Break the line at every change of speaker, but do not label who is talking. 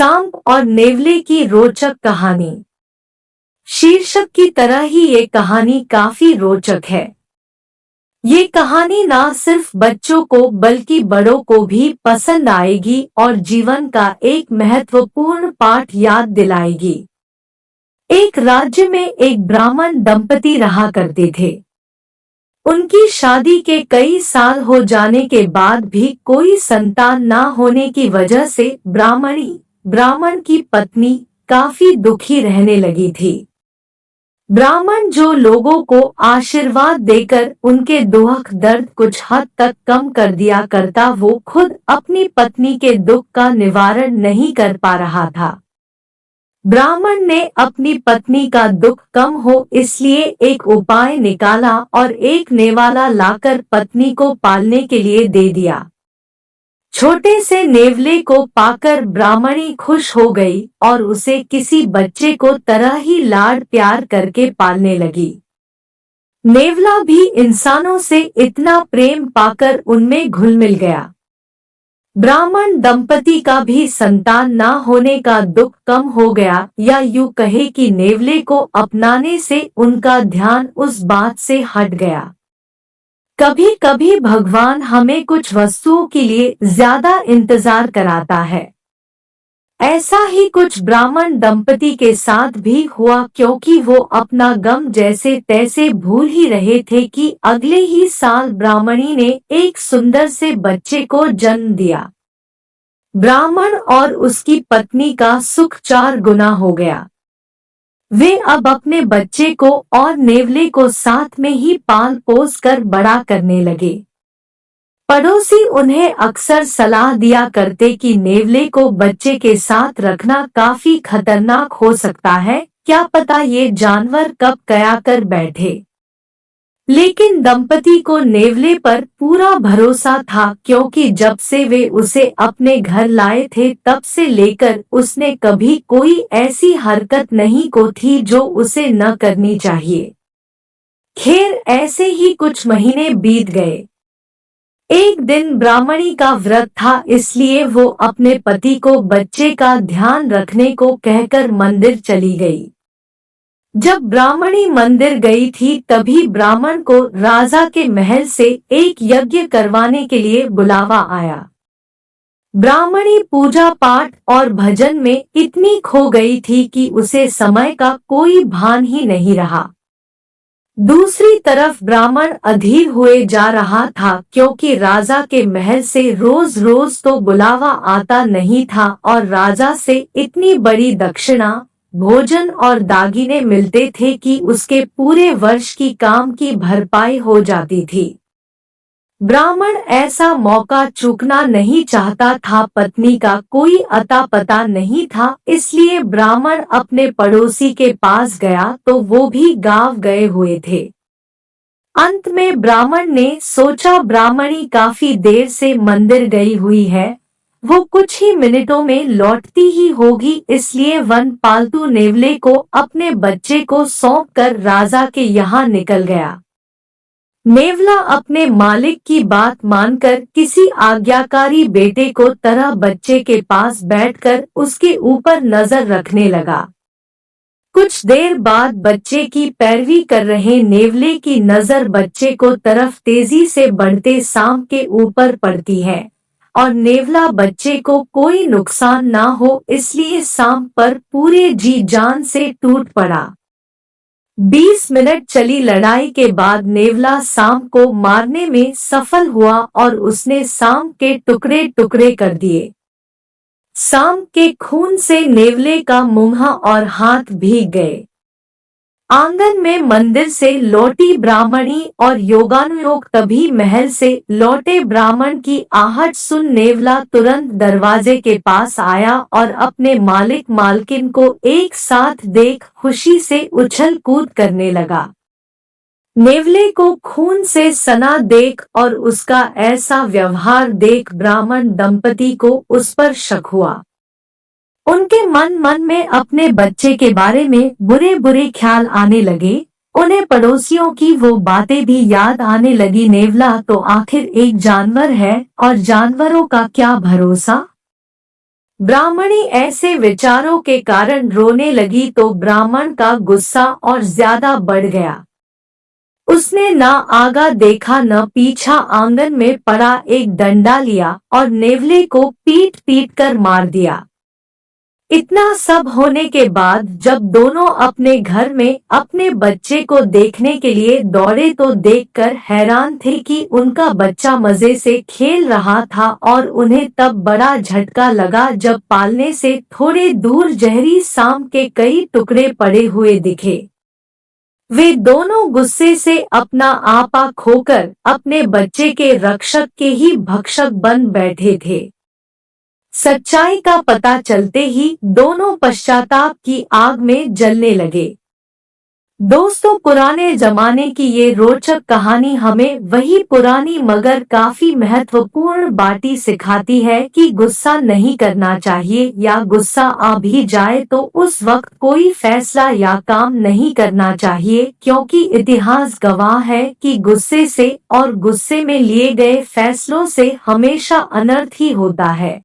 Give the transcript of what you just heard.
सांप और नेवले की रोचक कहानी। शीर्षक की तरह ही ये कहानी काफी रोचक है। ये कहानी ना सिर्फ बच्चों को बल्कि बड़ों को भी पसंद आएगी और जीवन का एक महत्वपूर्ण पाठ याद दिलाएगी। एक राज्य में एक ब्राह्मण दंपति रहा करते थे। उनकी शादी के कई साल हो जाने के बाद भी कोई संतान न होने की वजह से ब्राह्मण की पत्नी काफी दुखी रहने लगी थी। ब्राह्मण जो लोगों को आशीर्वाद देकर उनके दुख दर्द कुछ हद तक कम कर दिया करता, वो खुद अपनी पत्नी के दुख का निवारण नहीं कर पा रहा था। ब्राह्मण ने अपनी पत्नी का दुख कम हो इसलिए एक उपाय निकाला और एक नेवाला लाकर पत्नी को पालने के लिए दे दिया। छोटे से नेवले को पाकर ब्राह्मणी खुश हो गई और उसे किसी बच्चे को तरह ही लाड प्यार करके पालने लगी। नेवला भी इंसानों से इतना प्रेम पाकर उनमें घुल मिल गया। ब्राह्मण दंपति का भी संतान न होने का दुख कम हो गया, या यूं कहे कि नेवले को अपनाने से उनका ध्यान उस बात से हट गया। कभी कभी भगवान हमें कुछ वस्तुओं के लिए ज्यादा इंतजार कराता है। ऐसा ही कुछ ब्राह्मण दंपति के साथ भी हुआ, क्योंकि वो अपना गम जैसे तैसे भूल ही रहे थे कि अगले ही साल ब्राह्मणी ने एक सुंदर से बच्चे को जन्म दिया। ब्राह्मण और उसकी पत्नी का सुख 4 गुना हो गया। वे अब अपने बच्चे को और नेवले को साथ में ही पाल पोस कर बड़ा करने लगे। पड़ोसी उन्हें अक्सर सलाह दिया करते कि नेवले को बच्चे के साथ रखना काफी खतरनाक हो सकता है, क्या पता ये जानवर कब क्या कर बैठे। लेकिन दंपति को नेवले पर पूरा भरोसा था, क्योंकि जब से वे उसे अपने घर लाए थे तब से लेकर उसने कभी कोई ऐसी हरकत नहीं को थी जो उसे न करनी चाहिए। खैर, ऐसे ही कुछ महीने बीत गए। एक दिन ब्राह्मणी का व्रत था, इसलिए वो अपने पति को बच्चे का ध्यान रखने को कहकर मंदिर चली गई। जब ब्राह्मणी मंदिर गई थी तभी ब्राह्मण को राजा के महल से एक यज्ञ करवाने के लिए बुलावा आया। ब्राह्मणी पूजा पाठ और भजन में इतनी खो गई थी कि उसे समय का कोई भान ही नहीं रहा। दूसरी तरफ ब्राह्मण अधीर हुए जा रहा था, क्योंकि राजा के महल से रोज रोज तो बुलावा आता नहीं था और राजा से इतनी बड़ी दक्षिणा, भोजन और दागिने मिलते थे कि उसके पूरे वर्ष की काम की भरपाई हो जाती थी। ब्राह्मण ऐसा मौका चूकना नहीं चाहता था। पत्नी का कोई अता पता नहीं था, इसलिए ब्राह्मण अपने पड़ोसी के पास गया तो वो भी गांव गए हुए थे। अंत में ब्राह्मण ने सोचा ब्राह्मणी काफी देर से मंदिर गई हुई है, वो कुछ ही मिनटों में लौटती ही होगी, इसलिए वन पालतू नेवले को अपने बच्चे को सौंपकर राजा के यहाँ निकल गया। नेवला अपने मालिक की बात मानकर किसी आज्ञाकारी बेटे को तरह बच्चे के पास बैठकर उसके ऊपर नजर रखने लगा। कुछ देर बाद बच्चे की पैरवी कर रहे नेवले की नजर बच्चे को तरफ तेजी से बढ़ते सांप के ऊपर पड़ती है और नेवला बच्चे को कोई नुकसान ना हो इसलिए सांप पर पूरे जी जान से टूट पड़ा। 20 मिनट चली लड़ाई के बाद नेवला सांप को मारने में सफल हुआ और उसने सांप के टुकड़े टुकड़े कर दिए। सांप के खून से नेवले का मुंह और हाथ भीग गए। आंगन में मंदिर से लौटी ब्राह्मणी और योगानुयोग तभी महल से लौटे ब्राह्मण की आहट सुन नेवला तुरंत दरवाजे के पास आया और अपने मालिक मालकिन को एक साथ देख खुशी से उछल कूद करने लगा। नेवले को खून से सना देख और उसका ऐसा व्यवहार देख ब्राह्मण दंपति को उस पर शक हुआ। उनके मन में अपने बच्चे के बारे में बुरे बुरे ख्याल आने लगे। उन्हें पड़ोसियों की वो बातें भी याद आने लगी। नेवला तो आखिर एक जानवर है और जानवरों का क्या भरोसा। ब्राह्मणी ऐसे विचारों के कारण रोने लगी तो ब्राह्मण का गुस्सा और ज्यादा बढ़ गया। उसने न आगा देखा न पीछा, आंगन में पड़ा एक डंडा लिया और नेवले को पीट पीट कर मार दिया। इतना सब होने के बाद जब दोनों अपने घर में अपने बच्चे को देखने के लिए दौड़े तो देखकर हैरान थे कि उनका बच्चा मजे से खेल रहा था, और उन्हें तब बड़ा झटका लगा जब पालने से थोड़े दूर जहरी सांप के कई टुकड़े पड़े हुए दिखे। वे दोनों गुस्से से अपना आपा खोकर अपने बच्चे के रक्षक के ही भक्षक बन बैठे थे। सच्चाई का पता चलते ही दोनों पश्चाताप की आग में जलने लगे। दोस्तों, पुराने जमाने की ये रोचक कहानी हमें वही पुरानी मगर काफी महत्वपूर्ण बातें सिखाती है कि गुस्सा नहीं करना चाहिए, या गुस्सा आ भी जाए तो उस वक्त कोई फैसला या काम नहीं करना चाहिए, क्योंकि इतिहास गवाह है कि गुस्से से और गुस्से में लिए गए फैसलों से हमेशा अनर्थ ही होता है।